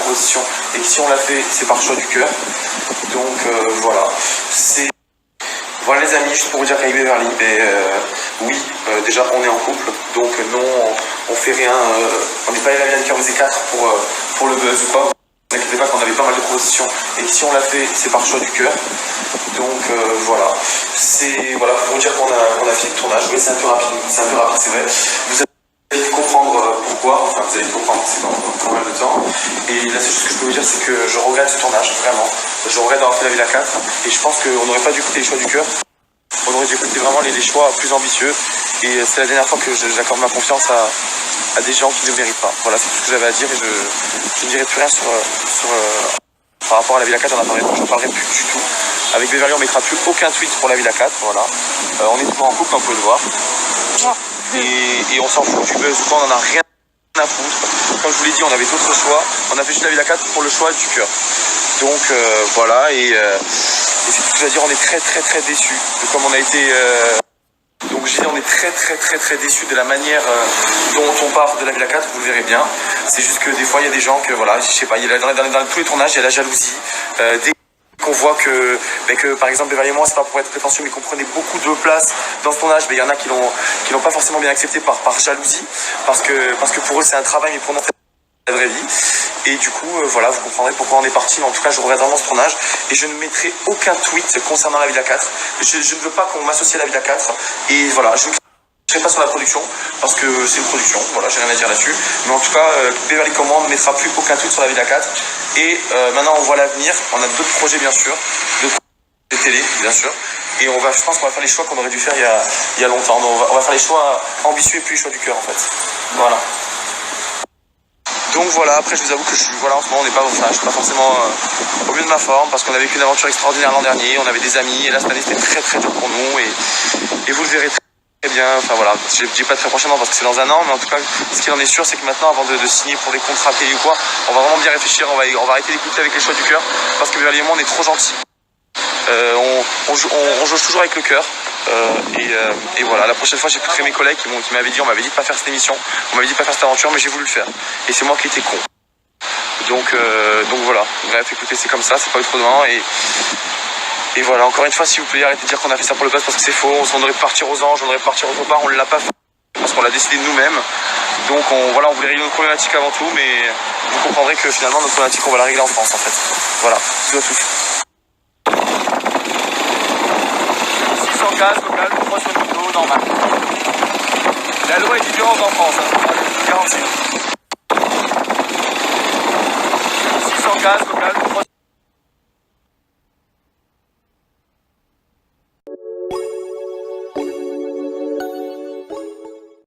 propositions et que si on l'a fait, c'est par choix du cœur. Donc voilà. Voilà les amis, juste pour vous dire qu'avec Beverly, oui, déjà on est en couple, donc non, on fait rien, on n'est pas allé à la Cœur 4 pour le buzz ou pas. Ne vous inquiétez pas qu'on avait pas mal de propositions et que si on l'a fait, c'est par choix du cœur. Donc voilà, voilà pour vous dire qu'on a fini le tournage. Oui, c'est un peu rapide, c'est vrai. Vous allez comprendre pourquoi, enfin vous allez comprendre, c'est dans pas mal de temps. Et la seule chose que je peux vous dire, c'est que je regrette ce tournage, vraiment. Je regrette d'avoir fait la Villa 4 et je pense qu'on n'aurait pas dû écouter les choix du cœur. On aurait dû écouter vraiment les choix plus ambitieux. Et c'est la dernière fois que j'accorde ma confiance à des gens qui ne le méritent pas. Voilà, c'est tout ce que j'avais à dire et je ne dirai plus rien par rapport à la Villa 4, j'en parlerai plus du tout. Avec Beverly, on ne mettra plus aucun tweet pour la Villa 4, voilà. On est toujours en couple, comme vous pouvez le voir. Et on s'en fout du buzz ou pas, on n'en a rien à foutre. Comme je vous l'ai dit, on avait d'autres choix. On a fait juste la Villa 4 pour le choix du cœur. Donc voilà, et c'est tout ce que je veux dire, on est très déçus de comme on a été... Donc je dis, on est très déçus de la manière dont on part de la Villa 4, vous le verrez bien. C'est juste que des fois, il y a des gens que, voilà, je sais pas, dans tous les tournages, il y a la jalousie. Dès qu'on voit que par exemple Beverly et moi, c'est pas pour être prétentieux, mais qu'on prenait beaucoup de place dans ce tournage, mais il y en a qui l'ont pas forcément bien accepté par jalousie, parce que pour eux c'est un travail, mais pour nous c'est la vraie vie. Et du coup, voilà, vous comprendrez pourquoi on est parti, mais en tout cas, je regrette vraiment ce tournage. Et je ne mettrai aucun tweet concernant la Villa 4. Je ne veux pas qu'on m'associe à la Villa 4. Et voilà, je ne cracherai pas sur la production, parce que c'est une production, voilà, j'ai rien à dire là-dessus. Mais en tout cas, Beverly Command ne mettra plus aucun tweet sur la Villa 4. Et maintenant, on voit l'avenir. On a d'autres projets, bien sûr, de télé, bien sûr. Et je pense qu'on va faire les choix qu'on aurait dû faire il y a longtemps. Donc, on va faire les choix ambitieux et puis les choix du cœur, en fait. Voilà. Donc voilà, après je vous avoue que en ce moment on n'est pas, je suis pas forcément au mieux de ma forme parce qu'on a vécu une aventure extraordinaire l'an dernier, on avait des amis et là cette année c'était très dur pour nous et vous le verrez très bien, enfin voilà, je dis pas très prochainement parce que c'est dans un an, mais en tout cas ce qu'il en est sûr c'est que maintenant avant de signer pour des contrats télé ou quoi, on va vraiment bien réfléchir, on va arrêter d'écouter avec les choix du cœur parce que Beverly et moi on est trop gentils. On joue toujours avec le cœur. Et voilà, la prochaine fois j'écouterai mes collègues qui m'avaient dit, on m'avait dit de pas faire cette émission, on m'avait dit de pas faire cette aventure, mais j'ai voulu le faire. Et c'est moi qui étais con. Donc voilà, bref, écoutez, c'est comme ça, c'est pas eu trop loin. Et voilà, encore une fois, s'il vous plaît, arrêtez de dire qu'on a fait ça pour le buzz parce que c'est faux. On aurait pu partir aux anges, on aurait pu partir aux repas, on ne l'a pas fait parce qu'on l'a décidé de nous-mêmes. Donc on voulait régler notre problématique avant tout, mais vous comprendrez que finalement notre problématique on va la régler en France en fait. Voilà, bisous à tous. 600 gaz local, 3 sur le dos, normal. La loi est différente en France, hein. Je vous garantis. 600 gaz local, 3 sur